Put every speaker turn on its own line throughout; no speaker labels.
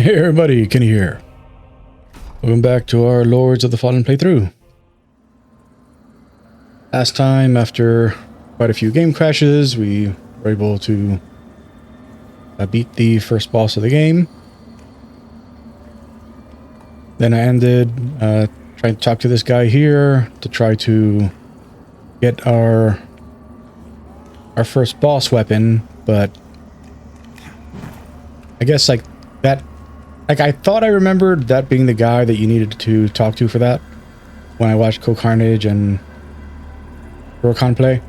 Hey everybody, Kenny here. Welcome back to our Lords of the Fallen playthrough. Last time, after quite a few game crashes, we were able to beat the first boss of the game. Then I ended trying to talk to this guy here to try to get our first boss weapon, but I guess like I thought I remembered that being the guy that you needed to talk to for that when I watched CohhCarnage and Rokhan play,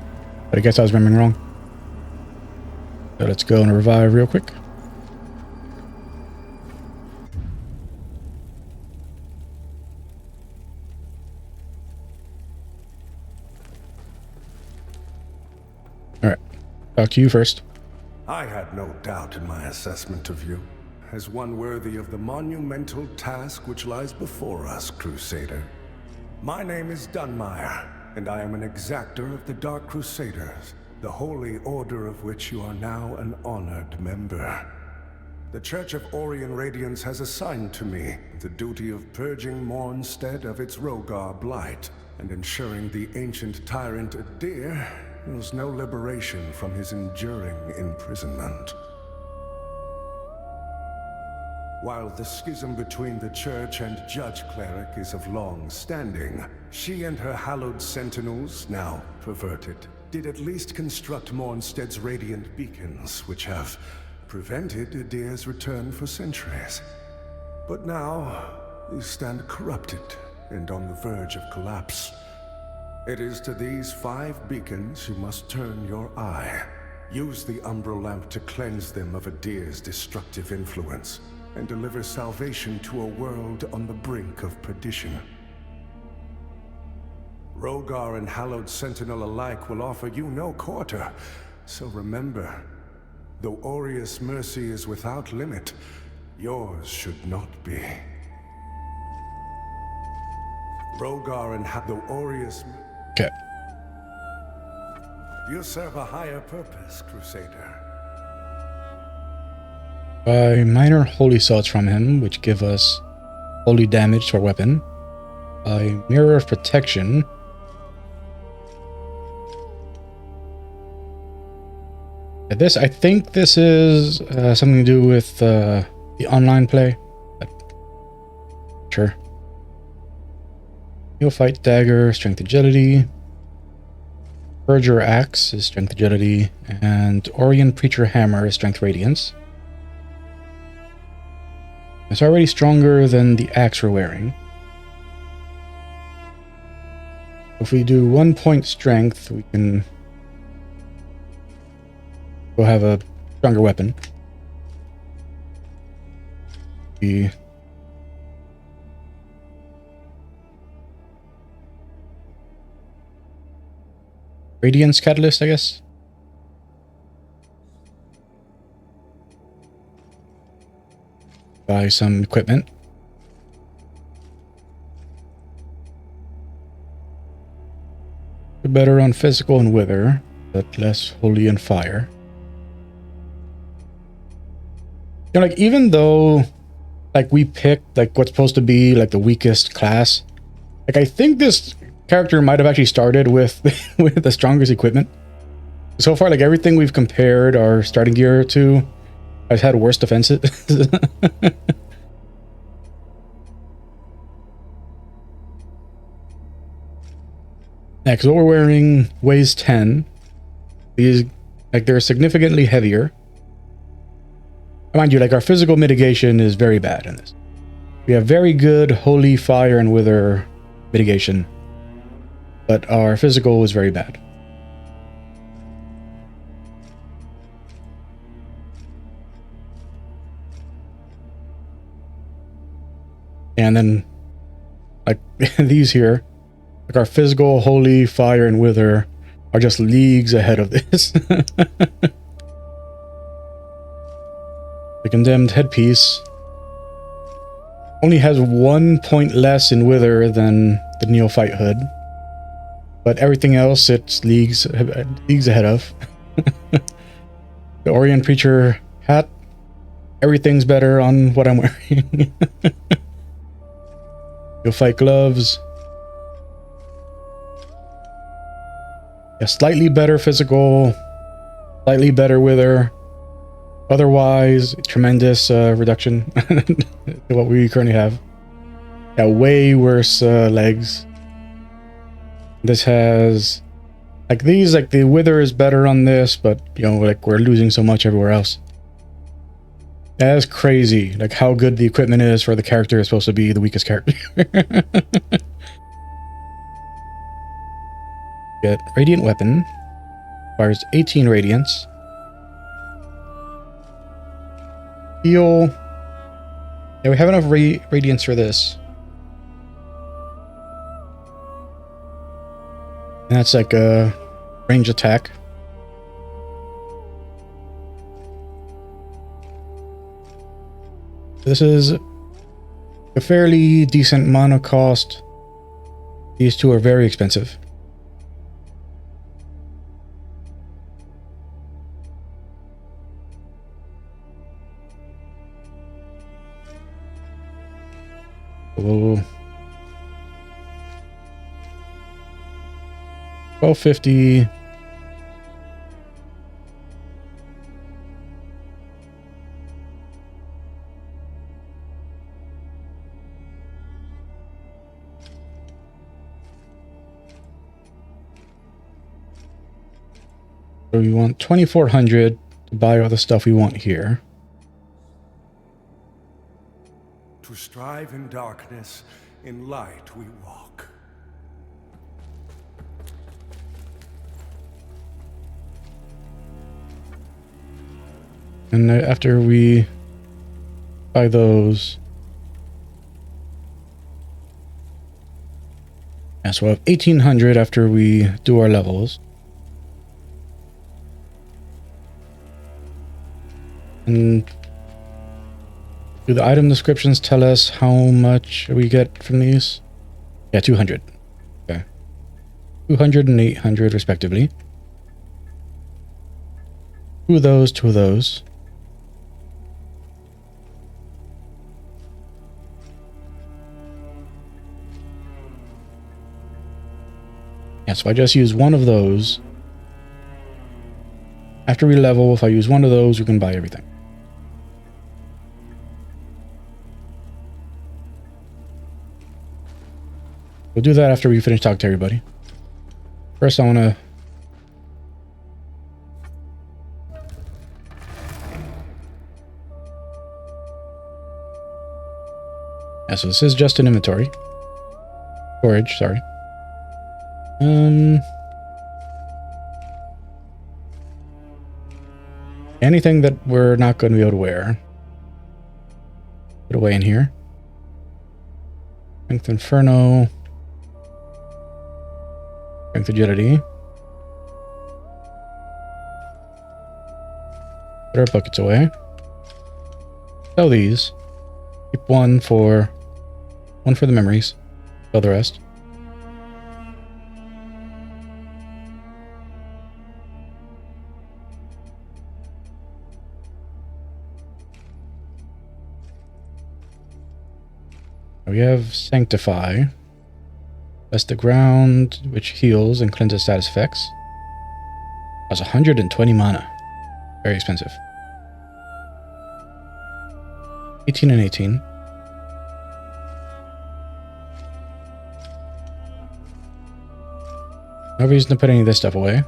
but I guess I was remembering wrong. So let's go and revive real quick. Alright, talk to you first.
I had no doubt in my assessment of you, as one worthy of the monumental task which lies before us, Crusader. My name is Dunmire, and I am an exactor of the Dark Crusaders, the holy order of which you are now an honored member. The Church of Orien Radiance has assigned to me the duty of purging Mornstead of its Rogar blight, and ensuring the ancient tyrant Adir knows no liberation from his enduring imprisonment. While the schism between the Church and Judge Cleric is of long standing, she and her hallowed sentinels, now perverted, did at least construct Mornstead's radiant beacons, which have prevented Adir's return for centuries. But now, these stand corrupted and on the verge of collapse. It is to these 5 beacons you must turn your eye. Use the Umbral Lamp to cleanse them of Adir's destructive influence, and deliver salvation to a world on the brink of perdition. Rogar and Hallowed Sentinel alike will offer you no quarter, so remember, though Aureus' mercy is without limit, yours should not be. Rogar and though Aureus...
Okay.
You serve a higher purpose, Crusader.
Buy minor holy cells from him, which give us holy damage to our weapon. Buy mirror of protection. I think this is something to do with the online play. But sure. Neophyte dagger, strength agility. Purger axe is strength agility, and Orien preacher hammer is strength radiance. It's already stronger than the axe we're wearing. If we do 1 point strength, we can go have a stronger weapon. The Radiance Catalyst, I guess. Buy some equipment. Better on physical and wither, but less holy and fire. You know, like, even though like we picked like what's supposed to be like the weakest class, like I think this character might have actually started with with the strongest equipment. So far, like everything we've compared our starting gear to has had worse defenses. Next, what we're wearing weighs 10. These, like, they're significantly heavier. Mind you, like, our physical mitigation is very bad in this. We have very good holy, fire, and wither mitigation, but our physical is very bad. And then, like, these here, like our physical, holy, fire, and wither are just leagues ahead of this. The condemned headpiece only has 1 point less in wither than the neophyte hood, but everything else it's leagues ahead of. The Orien preacher hat Everything's better on what I'm wearing. You'll fight gloves. Yeah, slightly better physical, slightly better wither. Otherwise, tremendous reduction to what we currently have. Yeah, way worse legs. This has like these, like the wither is better on this, but you know, like we're losing so much everywhere else. That is crazy, like how good the equipment is for the character is supposed to be the weakest character. Get radiant weapon. Fires 18 radiance. Heal. Yeah, we have enough radiance for this. And that's like a range attack. This is a fairly decent mana cost. These two are very expensive. Whoa. 1250. So we want 2400 to buy all the stuff we want here.
To strive in darkness, in light we walk.
And after we buy those, yeah, so we'll have 1800 after we do our levels. And do the item descriptions tell us how much we get from these? Yeah, 200. Okay. 200 and 800 respectively. Two of those, two of those. Yeah, so I just use one of those. After we level, if I use one of those, we can buy everything. We'll do that after we finish talking to everybody. First, I want to... Yeah, so this is just an inventory. Storage, sorry. Anything that we're not going to be able to wear. Put away in here. Strength Inferno. Strength Agility. Put our buckets away. Sell these. Keep one for the memories. Sell the rest. We have Sanctify. Bless the ground, which heals and cleanses status effects. That's 120 mana. Very expensive. 18 and 18. No reason to put any of this stuff away.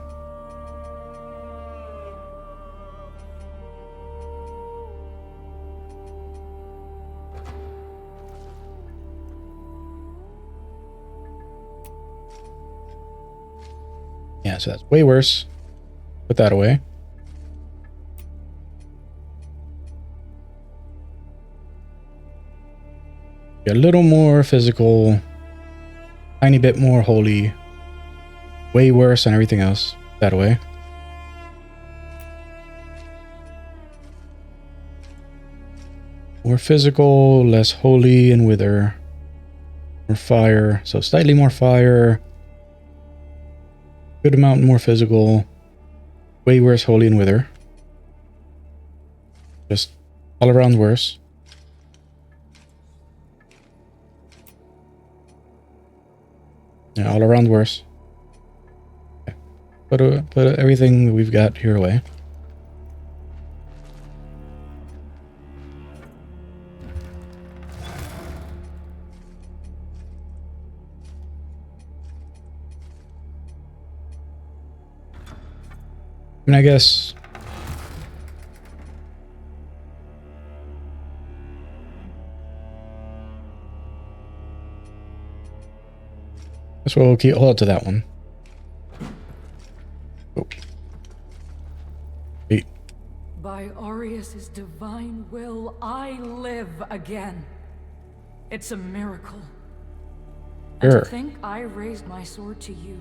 Yeah, so that's way worse. Put that away. A little more physical. Tiny bit more holy. Way worse than everything else. Put that away. More physical, less holy and wither. More fire. So slightly more fire. Good amount more physical. Way worse holy and wither. Just All around worse. Yeah, all around worse. Okay. Put everything that we've got here away. I mean, I guess we'll hold to that one. Oh. Hey.
By Aureus' divine will, I live again. It's a miracle. And
Sure.
to think I raised my sword to you,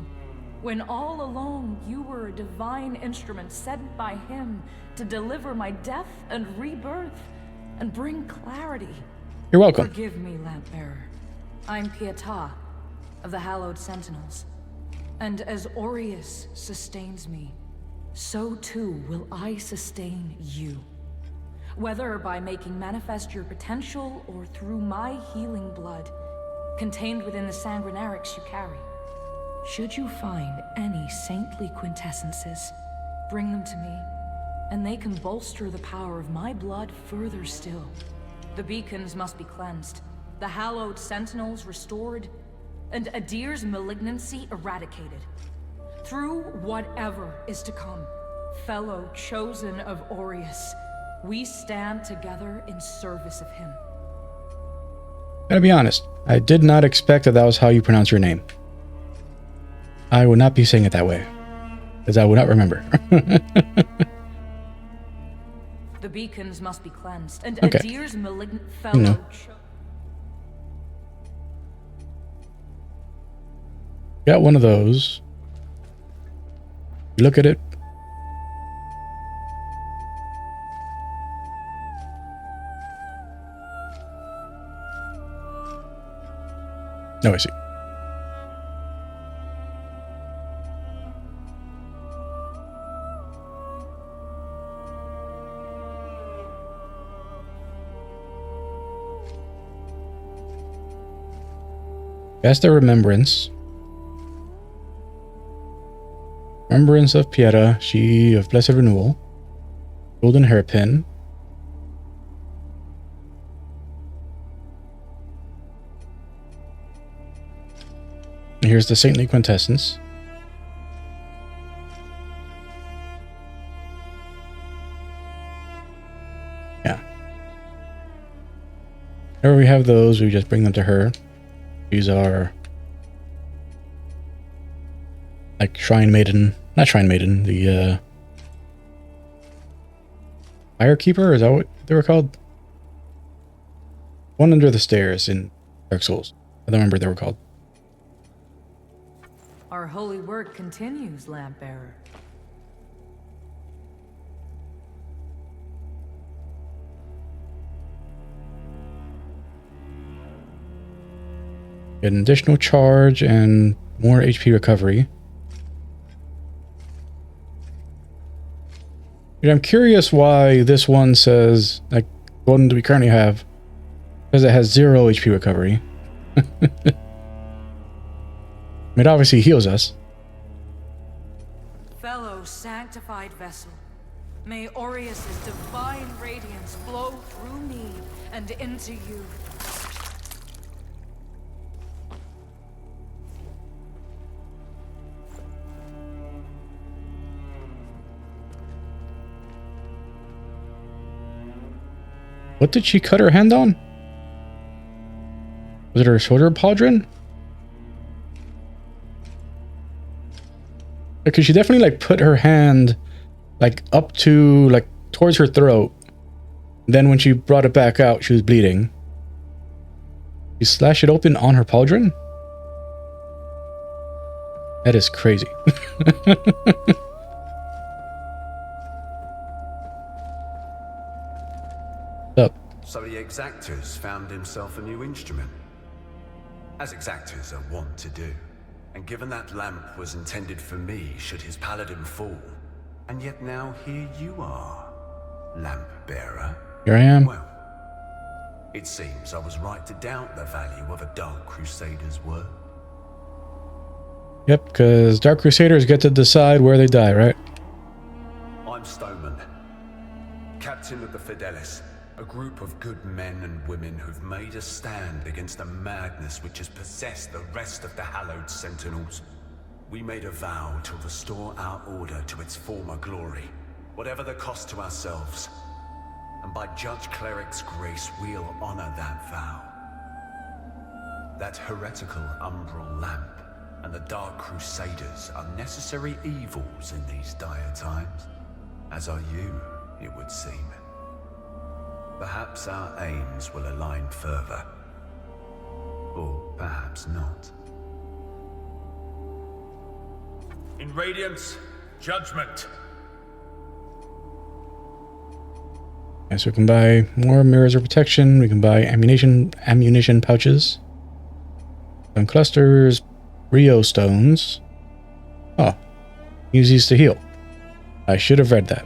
when all along you were a divine instrument sent by him to deliver my death and rebirth and bring clarity.
You're welcome.
Forgive me, Lampbearer. I'm Pietà of the Hallowed Sentinels. And as Aureus sustains me, so too will I sustain you. Whether by making manifest your potential or through my healing blood, contained within the sanguinarics you carry. Should you find any saintly quintessences, bring them to me, and they can bolster the power of my blood further still. The beacons must be cleansed, the Hallowed Sentinels restored, and Adir's malignancy eradicated. Through whatever is to come, fellow chosen of Aureus, we stand together in service of him.
Gotta be honest, I did not expect that was how you pronounce your name. I would not be saying it that way, as I would not remember.
The beacons must be cleansed, and
Okay.
Adir's malignant fellow
Got one of those. You look at it. Oh, I see. Cast a remembrance. Remembrance of Pietà, she of blessed renewal. Golden hairpin. And here's the saintly quintessence. Yeah. Whenever we have those, we just bring them to her. These are like Shrine Maiden, not Shrine Maiden, the Firekeeper, is that what they were called? One under the stairs in Dark Souls. I don't remember what they were called.
Our holy work continues, Lampbearer.
Get an additional charge and more HP recovery. I'm curious why this one says, like, the one that we currently have, because it has 0 HP recovery. It obviously heals us.
Fellow sanctified vessel, may Aureus' divine radiance flow through me and into you.
What did she cut her hand on? Was it her shoulder pauldron? Because she definitely like put her hand like up to like towards her throat. Then when she brought it back out, she was bleeding. You slash it open on her pauldron? That is crazy. Up.
So the Exactors found himself a new instrument, as Exactors are wont to do. And given that lamp was intended for me should his paladin fall, and yet now here you are, Lamp Bearer.
Here I am.
Well, it seems I was right to doubt the value of a Dark Crusader's word.
Yep, because Dark Crusaders get to decide where they die, right?
I'm Stoneman, captain of the Fidelis, a group of good men and women who've made a stand against the madness which has possessed the rest of the Hallowed Sentinels. We made a vow to restore our order to its former glory, whatever the cost to ourselves. And by Judge Cleric's grace, we'll honor that vow. That heretical umbral lamp and the Dark Crusaders are necessary evils in these dire times, as are you, it would seem. Perhaps our aims will align further. Or perhaps not.
In Radiance, judgment.
Okay, so we can buy more mirrors of protection. We can buy ammunition pouches. Some clusters, Rio stones. Oh, use these to heal. I should have read that.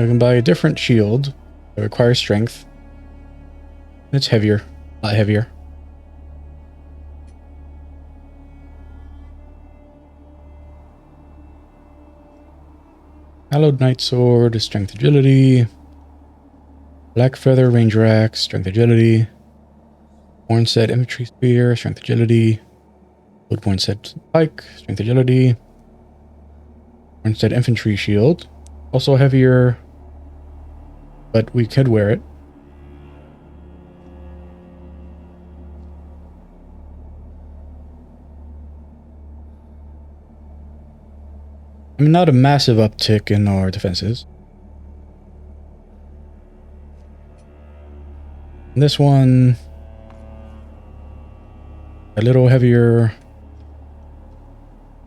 I can buy a different shield that requires strength. It's heavier, a lot heavier. Hallowed Knight Sword, strength agility. Black Feather Ranger Axe, strength agility. Hornset Infantry Spear, strength agility. Woodborne Set Pike, strength agility. Hornset Infantry Shield, also heavier, but we could wear it. I mean, not a massive uptick in our defenses. And this one, a little heavier.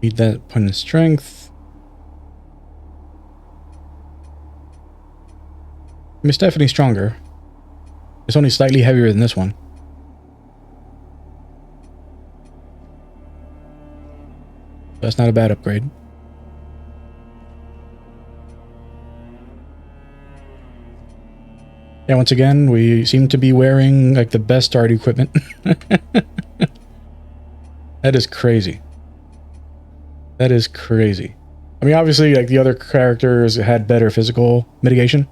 Need that point in strength. I mean, it's definitely stronger. It's only slightly heavier than this one. That's not a bad upgrade. Yeah, once again, we seem to be wearing like the best start equipment. That is crazy. That is crazy. I mean, obviously, like the other characters had better physical mitigation.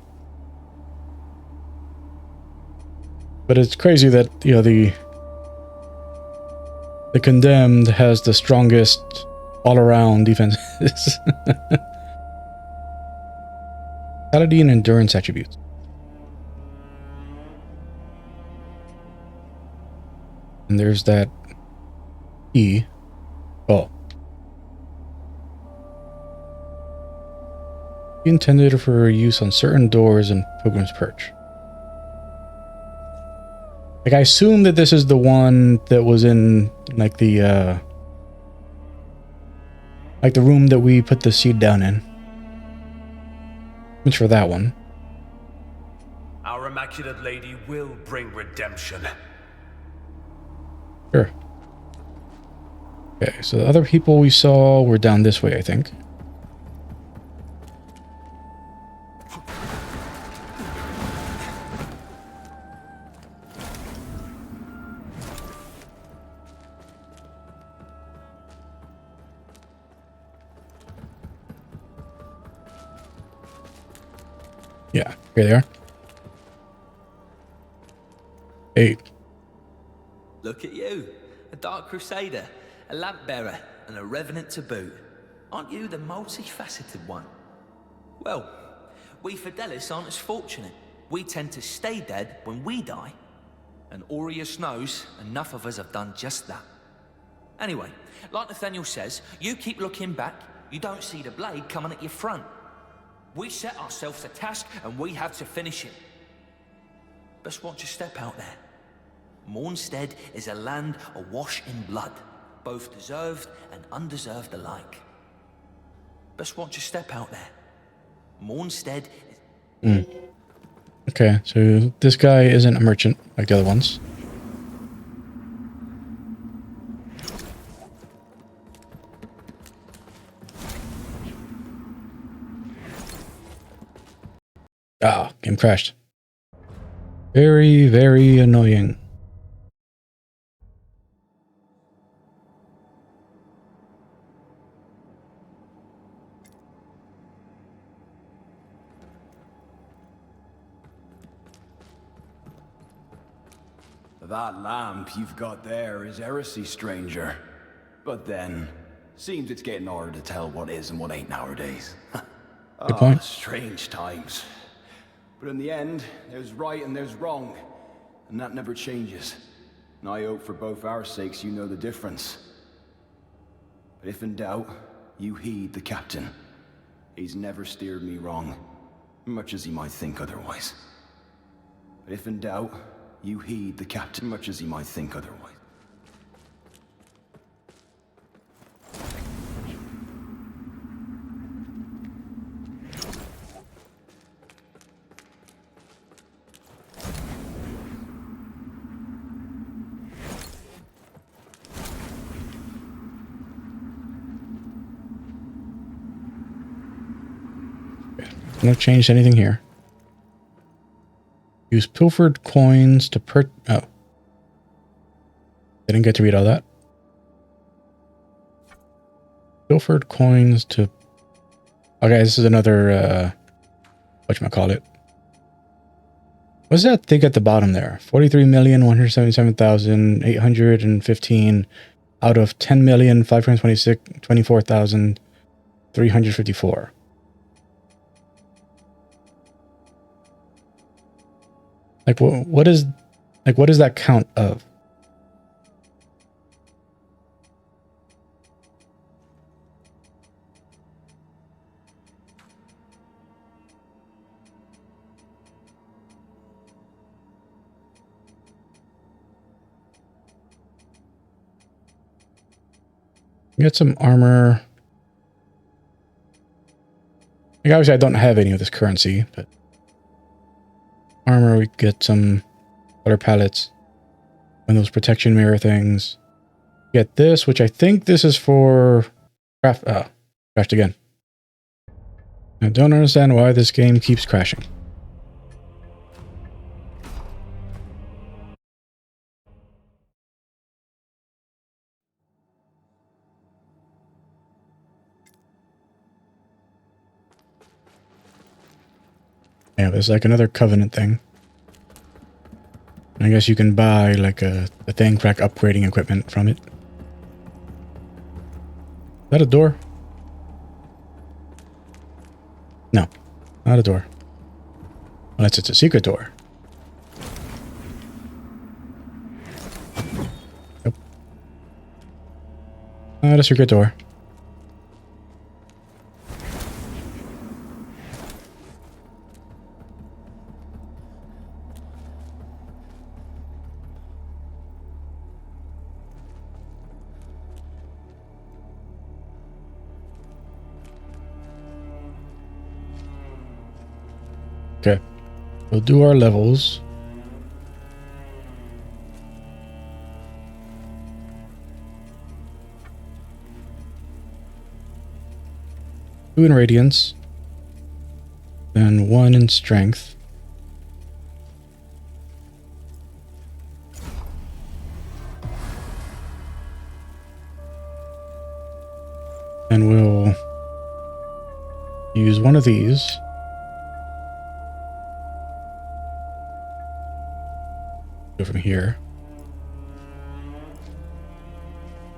But it's crazy that, you know, the Condemned has the strongest all-around defenses. Paladin endurance attributes. And there's that E. Oh. Intended for use on certain doors in Pilgrim's Perch. Like, I assume that this is the one that was in, like, the room that we put the seed down in. It's for that one.
Our Immaculate Lady will bring redemption.
Sure. Okay, so the other people we saw were down this way, I think. Yeah, here they are. Hey.
Look at you, a Dark Crusader, a lamp bearer, and a revenant to boot. Aren't you the multifaceted one? Well, we Fidelis aren't as fortunate. We tend to stay dead when we die. And Aureus knows enough of us have done just that. Anyway, like Nathaniel says, you keep looking back, you don't see the blade coming at your front. We set ourselves a task and we have to finish it. Best watch your step out there. Mornstead is a land awash in blood, both deserved and undeserved alike. Best watch your step out there. Mornstead is...
Okay, so this guy isn't a merchant like the other ones. Ah, game crashed. Very, very annoying.
That lamp you've got there is heresy, stranger. But then, seems it's getting harder to tell what is and what ain't nowadays.
Good point.
Strange times. But in the end, there's right and there's wrong. And that never changes. And I hope for both our sakes you know the difference. But if in doubt, you heed the captain. He's never steered me wrong, much as he might think otherwise. But if in doubt, you heed the captain, much as he might think otherwise.
Not changed anything here. Use pilfered coins to oh. Didn't get to read all that. Pilfered coins to... Okay, this is another, whatchamacallit. What's that thing at the bottom there? 43,177,815 out of 10,524,354. Like, what is that count of? Get some armor. Like, obviously I don't have any of this currency, but armor, we get some water pallets, Windows protection mirror things. Get this, which I think this is for craft. Oh, crashed again. I don't understand why this game keeps crashing. Yeah, there's like another Covenant thing. I guess you can buy like a thing crack upgrading equipment from it. Is that a door? No, not a door. Unless it's a secret door. Nope. Not a secret door. Okay, we'll do our levels. Two in radiance, and one in strength. And we'll use one of these. Go from here.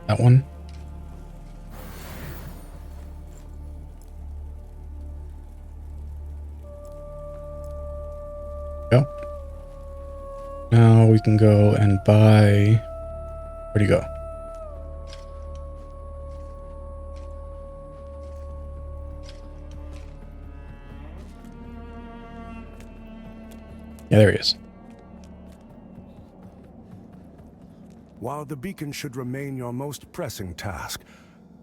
That one. Go. Now we can go and buy... Where'd he go? Yeah, there he is.
While the beacon should remain your most pressing task,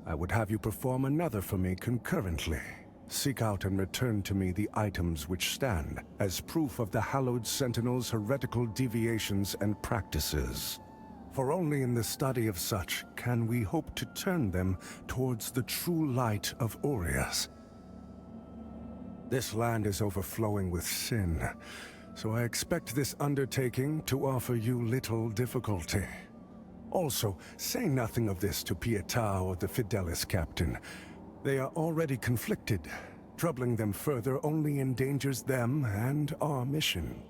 I would have you perform another for me concurrently. Seek out and return to me the items which stand as proof of the Hallowed Sentinel's heretical deviations and practices. For only in the study of such can we hope to turn them towards the true light of Aureus. This land is overflowing with sin, so I expect this undertaking to offer you little difficulty. Also, say nothing of this to Pietà or the Fidelis captain. They are already conflicted. Troubling them further only endangers them and our mission.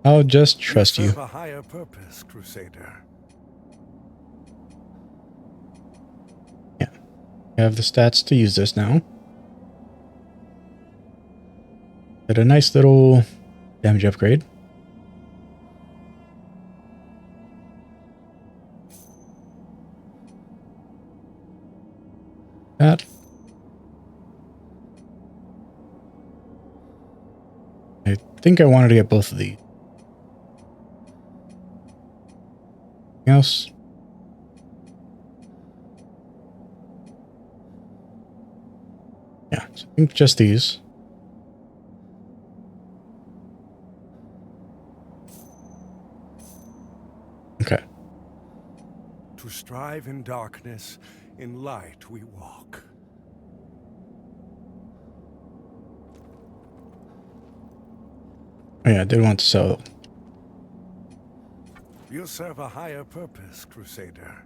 I'll just trust you.
Serve a higher purpose, Crusader.
Yeah. I have the stats to use this now. Got a nice little damage upgrade. That. I think I wanted to get both of these. Anything else? Yeah, so I think just these. Okay.
To strive in darkness, in light we walk.
Oh yeah, I did want to sell.
You serve a higher purpose, Crusader.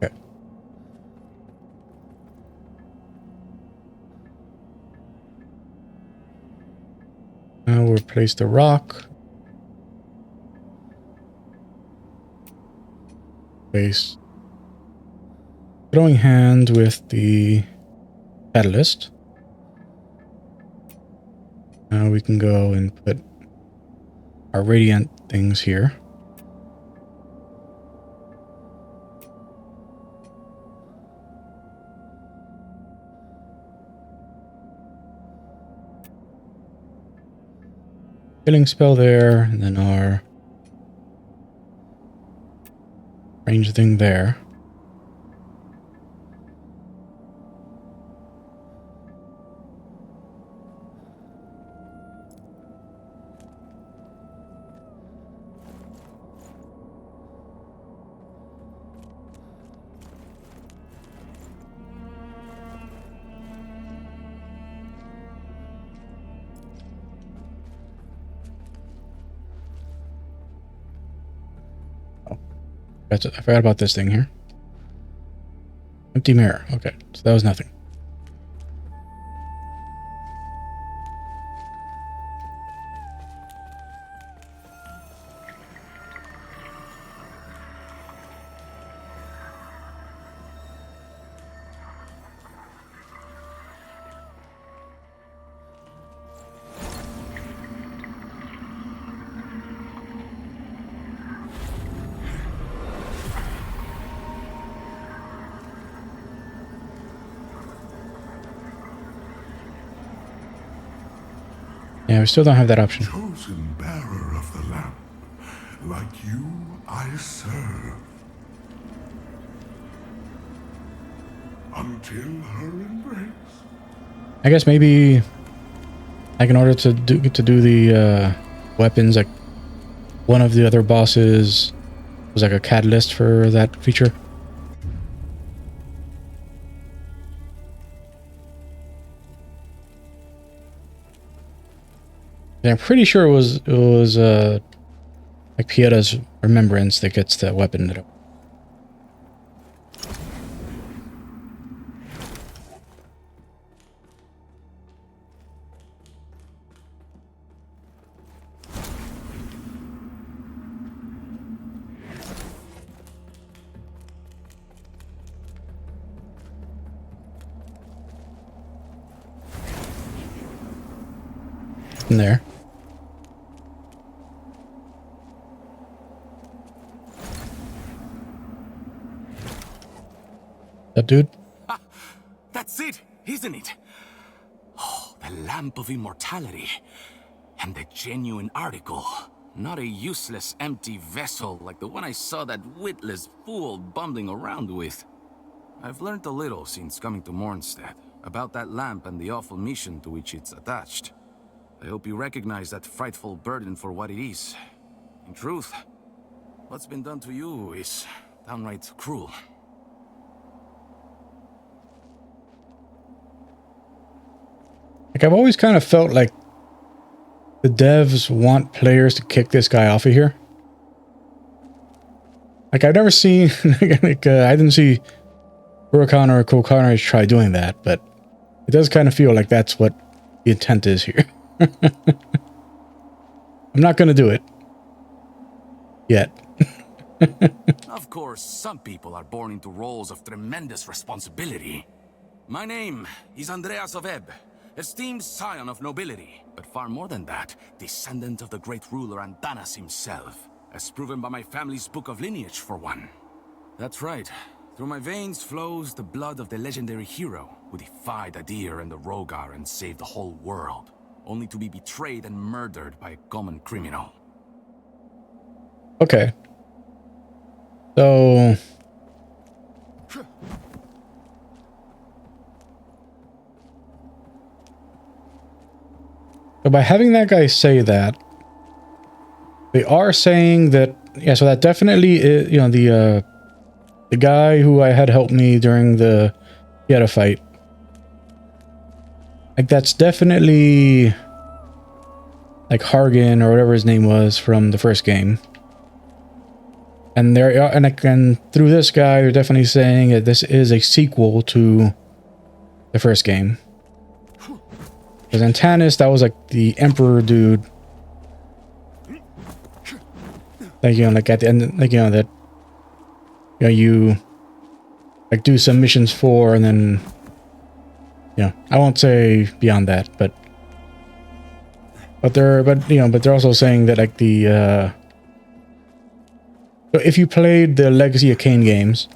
Okay. Now we'll replace the rock. Place throwing hand with the catalyst. Now we can go and put our radiant things here. Killing spell there, and then our range thing there. I forgot about this thing here. Empty mirror. Okay, so that was nothing. Yeah, we still don't have that option.
Chosen bearer of the lamp, like you I serve. Until her embrace.
I guess maybe, like, in order to do the weapons, like one of the other bosses was like a catalyst for that feature. And I'm pretty sure it was like Pieta's remembrance that gets the weapon that. In there. That dude?
That's it, isn't it? Oh, the Lamp of Immortality. And the genuine article. Not a useless, empty vessel like the one I saw that witless fool bumbling around with. I've learned a little since coming to Mornstead about that lamp and the awful mission to which it's attached. I hope you recognize that frightful burden for what it is. In truth, what's been done to you is downright cruel.
Like, I've always kind of felt like the devs want players to kick this guy off of here. Like, I've never seen, I didn't see Hurakan or Kokana try doing that, but it does kind of feel like that's what the intent is here. I'm not going to do it. Yet.
Of course, some people are born into roles of tremendous responsibility. My name is Andreas of Ebb, esteemed scion of nobility, but far more than that, descendant of the great ruler Antanas himself, as proven by my family's book of lineage, for one. That's right. Through my veins flows the blood of the legendary hero who defied Adir and the Rogar and saved the whole world, only to be betrayed and murdered by a common criminal.
Okay. So... So by having that guy say that, they are saying that, yeah, so that definitely is, you know, the guy who I had helped me during the Yeta fight, like, that's definitely like Hargan or whatever his name was from the first game. And and through this guy, they're definitely saying that this is a sequel to the first game. Because Antanas, that was like the Emperor dude. Like, you know, like at the end, like, you know, that, you know, you like do some missions for, and then, you know, I won't say beyond that, but they're also saying that, like, the, so if you played the Legacy of Kain games,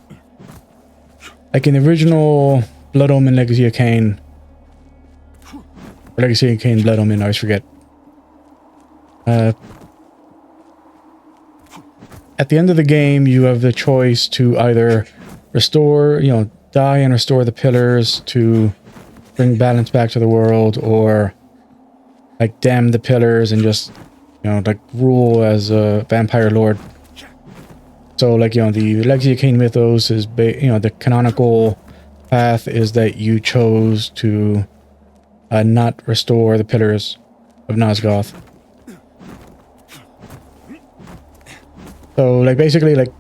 like in the original Blood Omen Legacy of Kain, or Legacy of Kain Blood Omen, I always forget. At the end of the game, you have the choice to either restore, you know, die and restore the pillars to bring balance back to the world, or like damn the pillars and just, you know, like rule as a vampire lord. So, like, you know, the Legacy of Kain mythos is, you know, the canonical path is that you chose to not restore the pillars of Nosgoth. So, like, basically, like,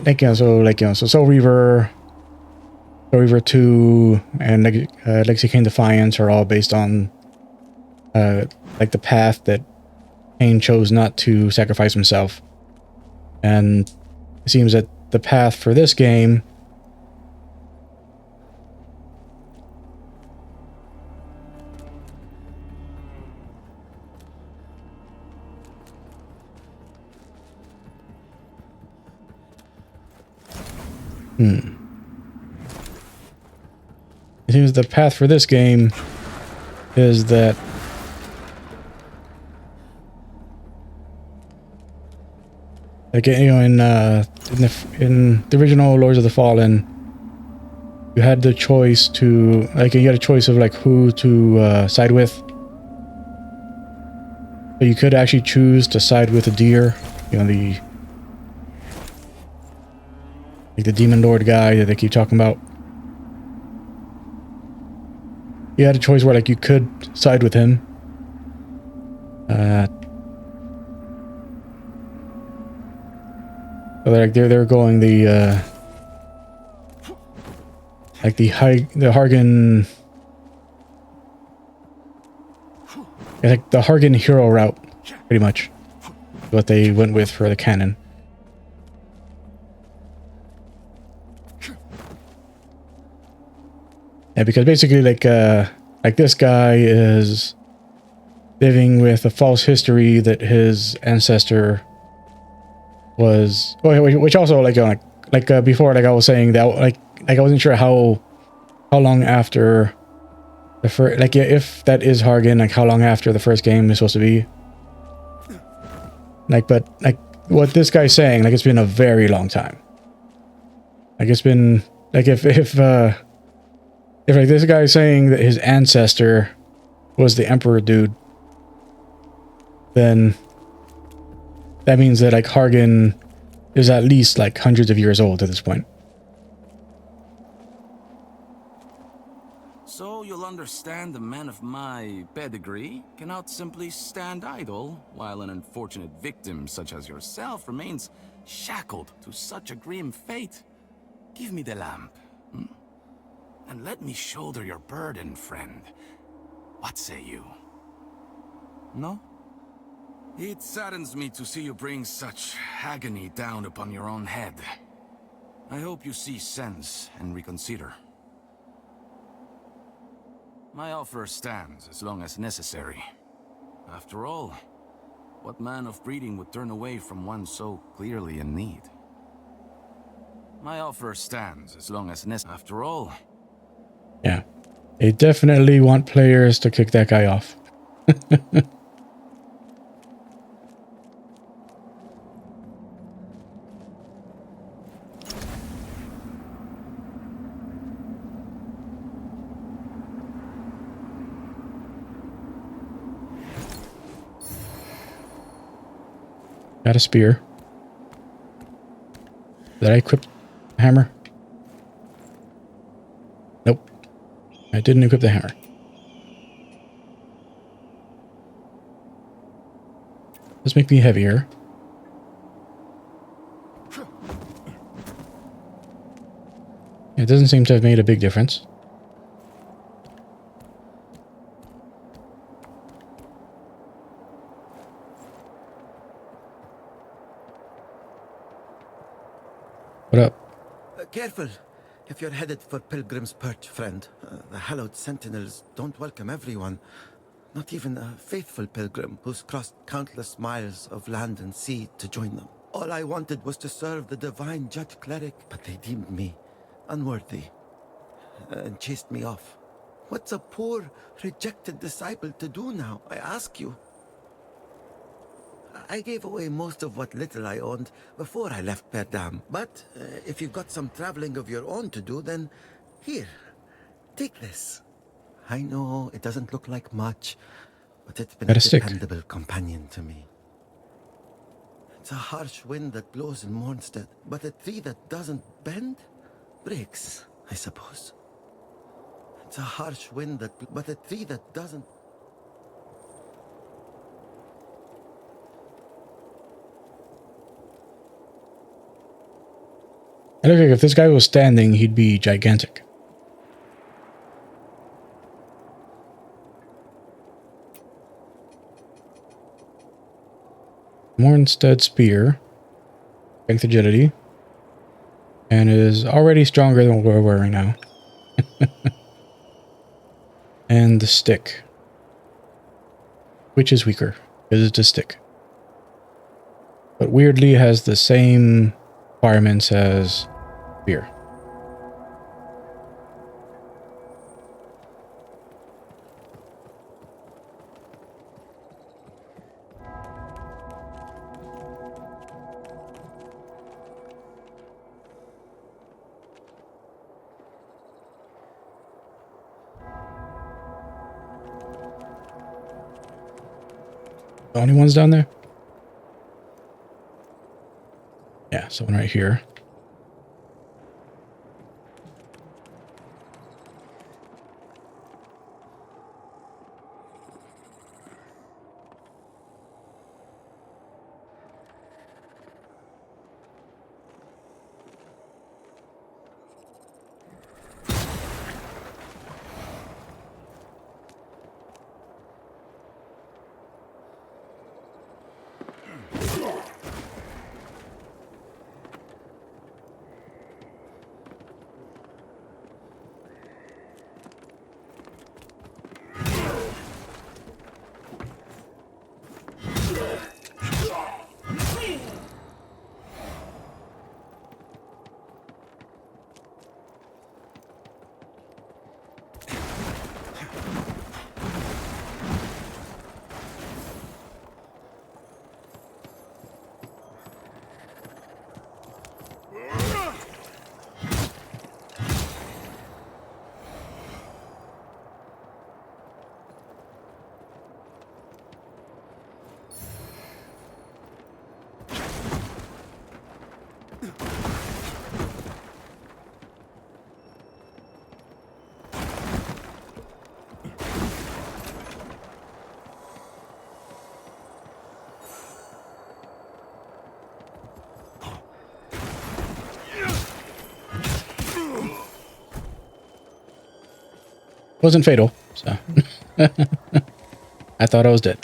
like, you know, so, like, you know, so Soul Reaver 2 and Legacy of Kain Defiance are all based on, like, the path that Kain chose not to sacrifice himself. And it seems that the path for this game It seems the path for this game is that like, you know, in the original Lords of the Fallen, you had the choice to, like, you had a choice of like who to side with. So you could actually choose to side with Adir, you know, the Demon Lord guy that they keep talking about. You had a choice where, like, you could side with him. So they're going the like the Hargan, like the Hargan hero route, pretty much, what they went with for the canon. Yeah, because basically, like this guy is living with a false history that his ancestor was, which also, like before, like I was saying that, like I wasn't sure how long after the first, like, if that is Hargan, like how long after the first game is supposed to be. Like, but like what this guy's saying, like it's been a very long time. Like it's been like if like this guy's saying that his ancestor was the emperor dude, then that means that like Hargan is at least like hundreds of years old at this point.
So you'll understand a man of my pedigree cannot simply stand idle while an unfortunate victim such as yourself remains shackled to such a grim fate. Give me the lamp, and let me shoulder your burden, friend. What say you? No? It saddens me to see you bring such agony down upon your own head. I hope you see sense and reconsider. My offer stands as long as necessary. After all, what man of breeding would turn away from one so clearly in need? My offer stands as long as necessary. After all.
Yeah. They definitely want players to kick that guy off. Got a spear. Did I equip the hammer? Nope. I didn't equip the hammer. Let's make me heavier. It doesn't seem to have made a big difference. What up?
Careful. If you're headed for Pilgrim's Perch, friend. The Hallowed Sentinels don't welcome everyone. Not even a faithful pilgrim who's crossed countless miles of land and sea to join them. All I wanted was to serve the divine Judge Cleric, but they deemed me unworthy and chased me off. What's a poor, rejected disciple to do now, I ask you? I gave away most of what little I owned before I left Perdam. But if you've got some traveling of your own to do, then here, take this. I know it doesn't look like much, but it's been a dependable companion to me. It's a harsh wind that blows in Mornstead, but a tree that doesn't bend breaks, I suppose. It's a harsh wind but a tree that doesn't...
I look like if this guy was standing, he'd be gigantic. Mornstead spear, strength agility, and is already stronger than what we're wearing now. And the stick, which is weaker, because it's a stick. But weirdly has the same requirements as spear. The only ones down there? Yeah, someone right here. Wasn't fatal, so I thought I was dead.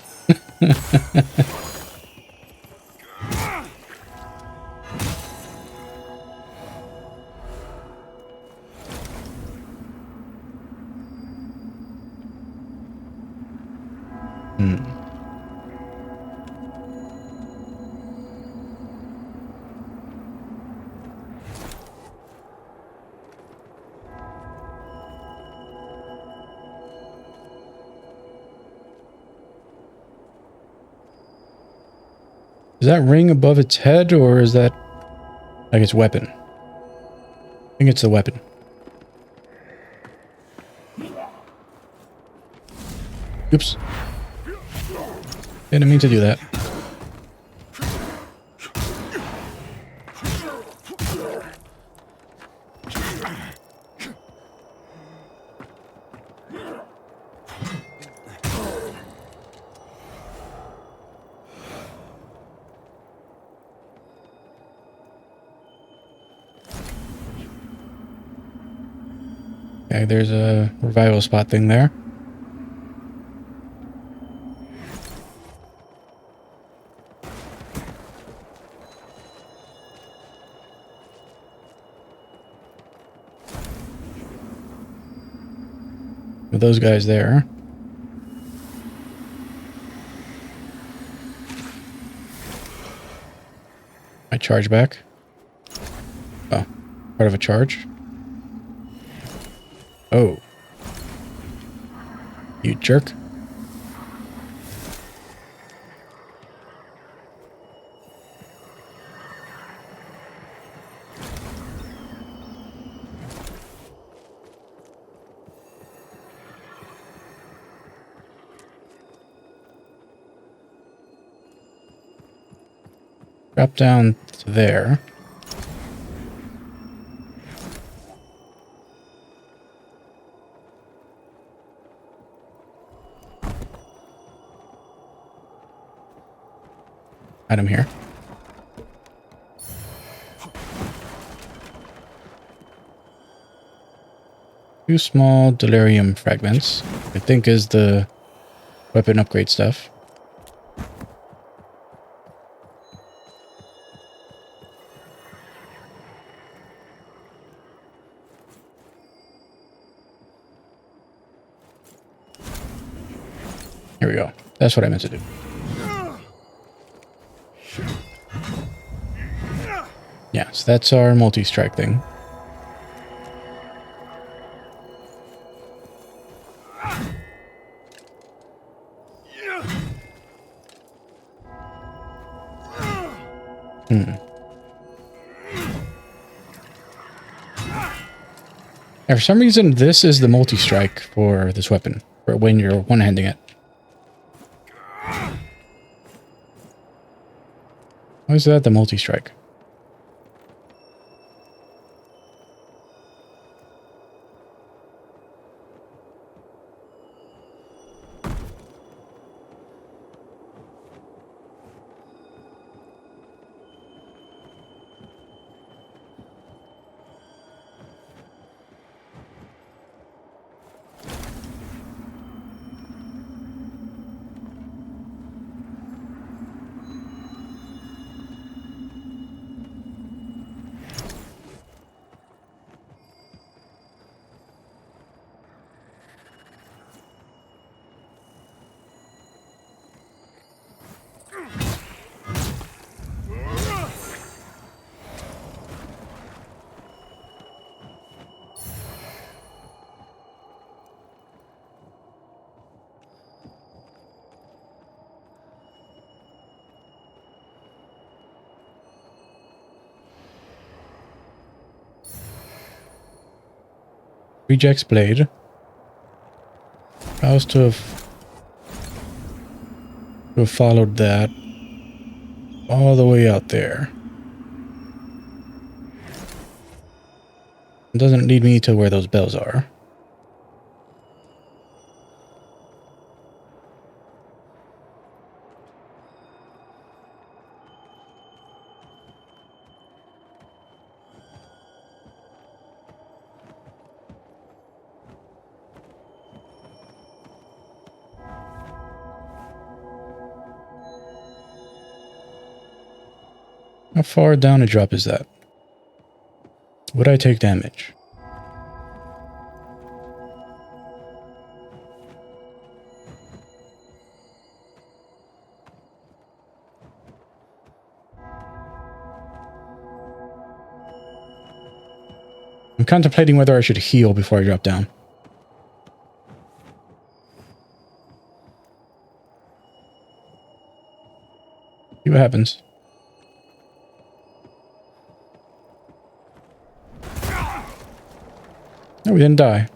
Is that ring above its head, or is that like its weapon? I think it's the weapon. Oops. Didn't mean to do that. Okay, there's a revival spot thing there. With those guys there. I charge back. Oh, part of a charge. Oh. You jerk. Drop down to there. Item here. Two small delirium fragments. I think is the weapon upgrade stuff. Here we go. That's what I meant to do. Yeah, so that's our multi-strike thing. And for some reason, this is the multi-strike for this weapon, for when you're one-handing it. Why is that the multi-strike? Rejects blade. I was to have followed that all the way out there. It doesn't lead me to where those bells are. How far down a drop is that? Would I take damage? I'm contemplating whether I should heal before I drop down. See what happens. No, we didn't die.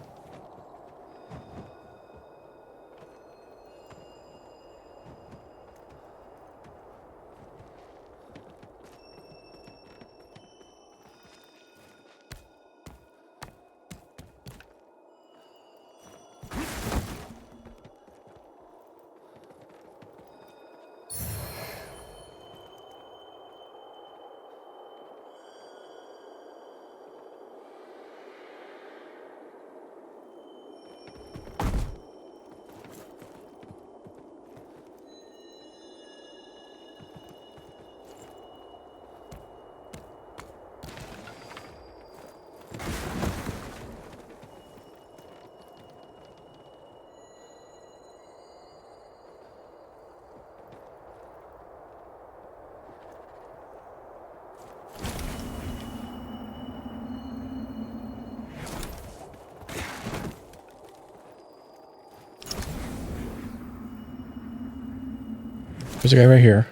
There's a guy right here.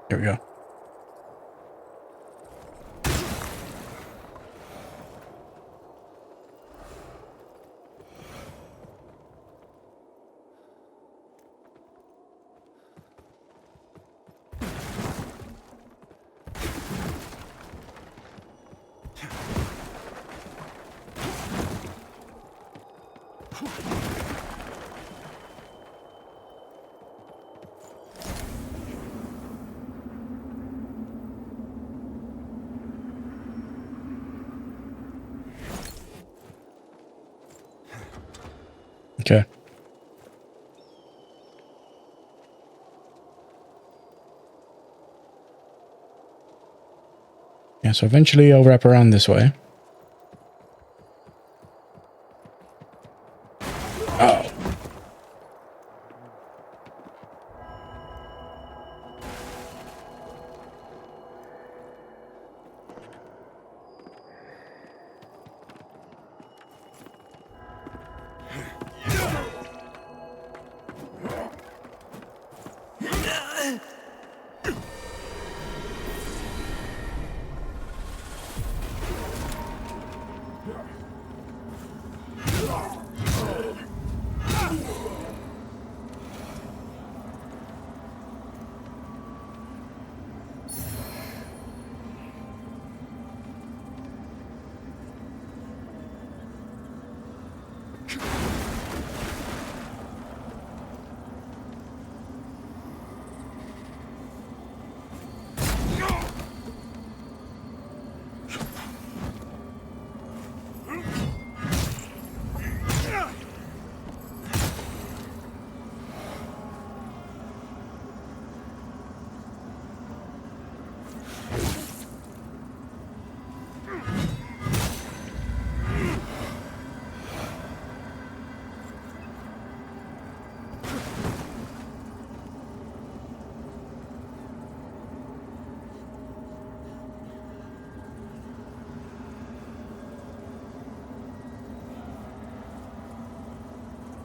There we go. Okay. Yeah, so eventually I'll wrap around this way. Oh.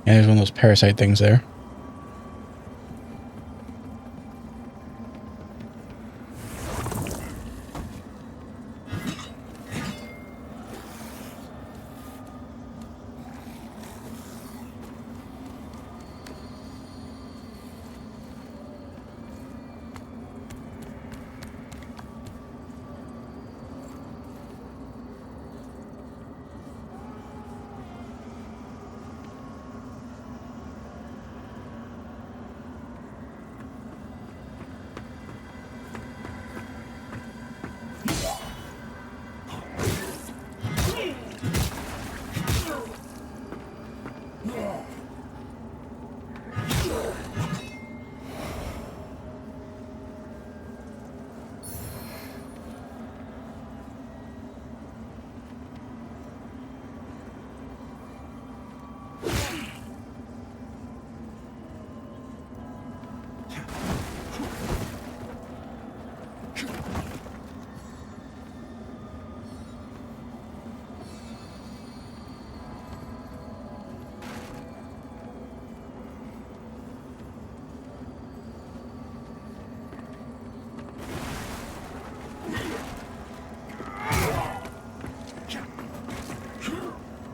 Yeah, there's one of those parasite things there.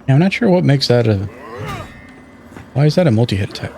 Yeah, I'm not sure what makes that a... Why is that a multi-hit attack?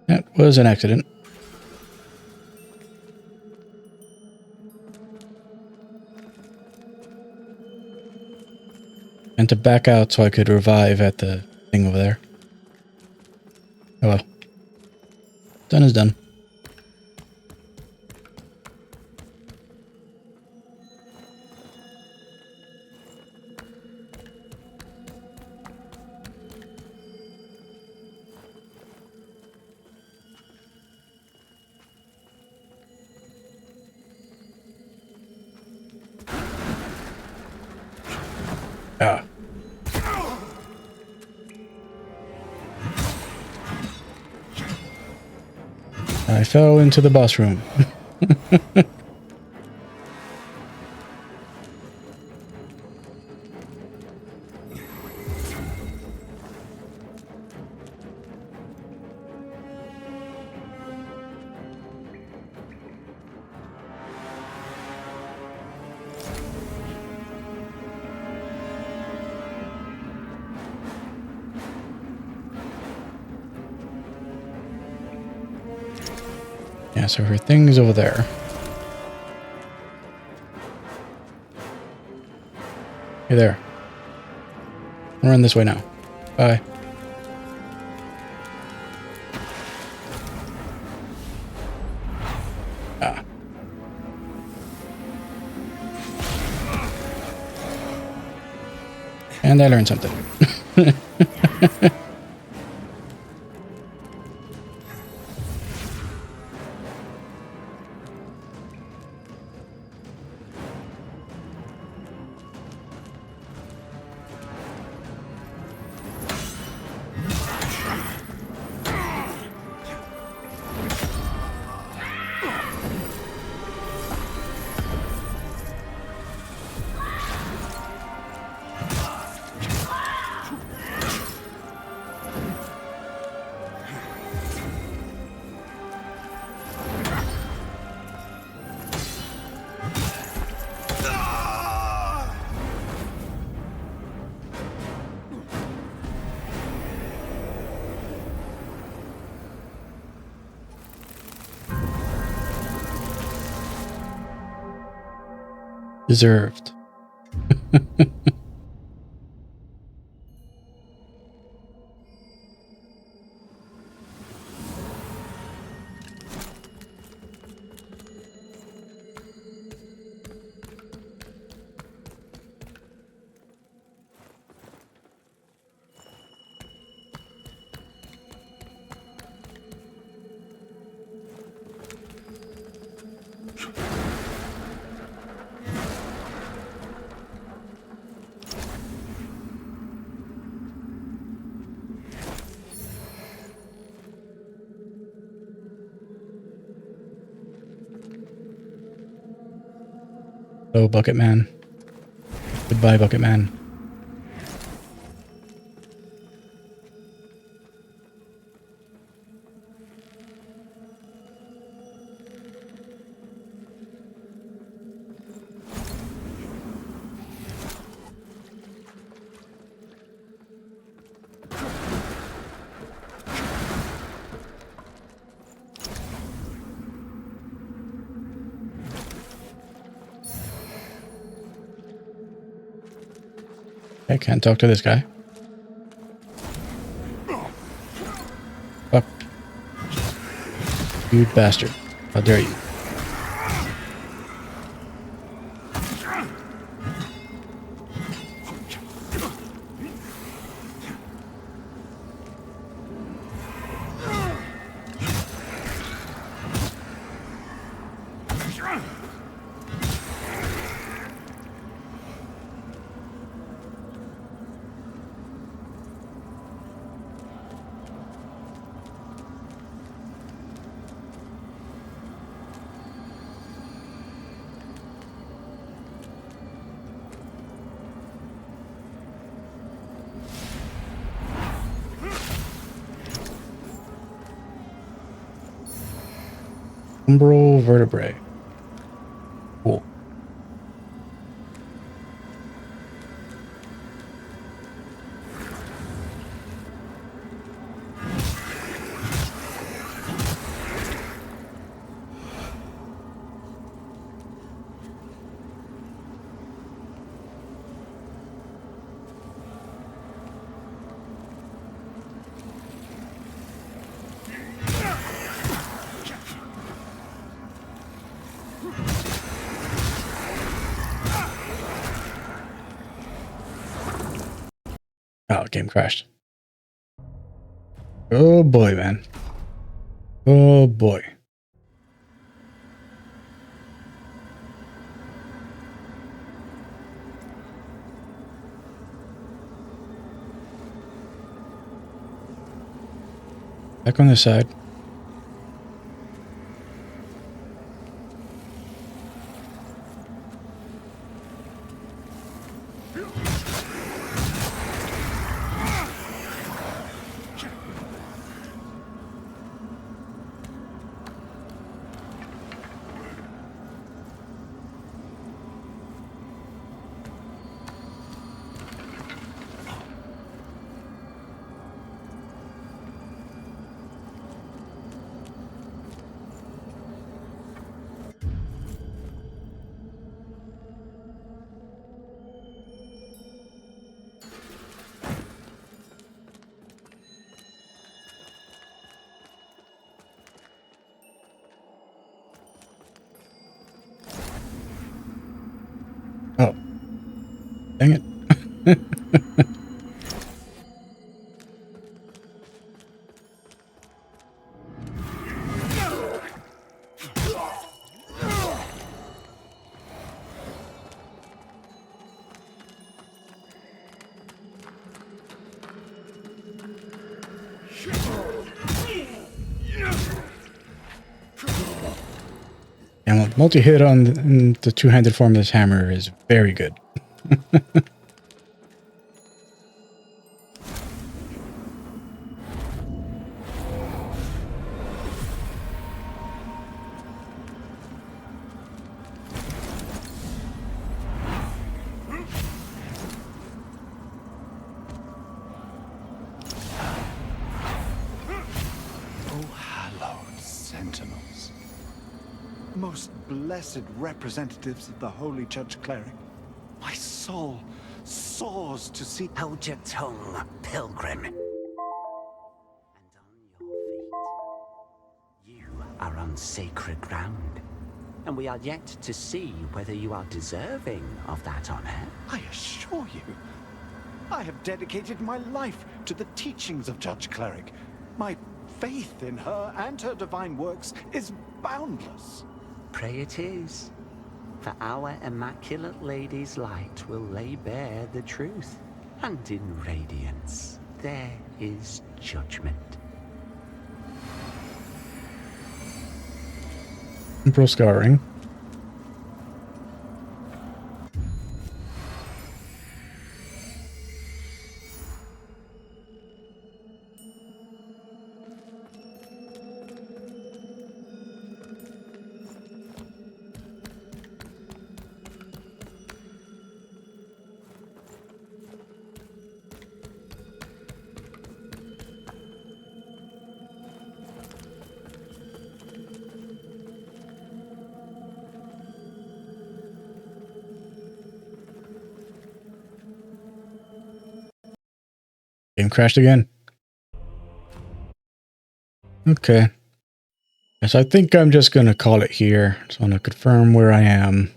That was an accident. And to back out so I could revive at the thing over there. Oh well. Done is done. Ah. I fell into the boss room. Yeah, so her thing is over there. Hey there. I'll run this way now. Bye. Ah. And I learned something. Deserved. Hello, Bucket Man. Goodbye, Bucket Man. I can't talk to this guy. Fuck. You bastard. How dare you. Umbral vertebrae. Cool. Oh, game crashed. Oh boy, man. Oh boy. Back on this side. Oh. Dang it. And multi-hit on the two-handed form of this hammer is very good.
Most blessed representatives of the Holy Judge Cleric, my soul soars to see.
Hold your tongue, pilgrim. And on your feet. You are on sacred ground, and we are yet to see whether you are deserving of that honor.
I assure you, I have dedicated my life to the teachings of Judge Cleric. My faith in her and her divine works is boundless.
Pray it is, for our Immaculate Lady's light will lay bare the truth, and in radiance there is judgment.
Umbral scarring. Game crashed again. Okay. So I think I'm just going to call it here. Just want to confirm where I am.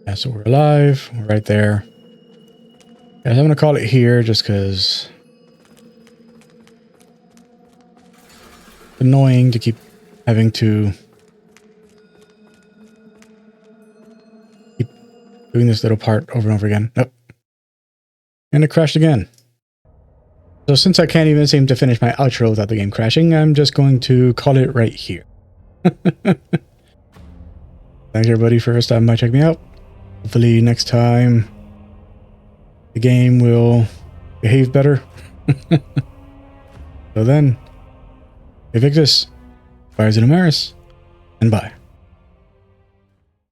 Yeah, so we're alive. We're right there. Guys, I'm going to call it here just because it's annoying to keep having to keep doing this little part over and over again. Nope. And it crashed again. So since I can't even seem to finish my outro without the game crashing, I'm just going to call it right here. Thanks everybody for stopping by, check me out. Hopefully next time the game will behave better. So then, Evictus, Fires in Amaris, and bye.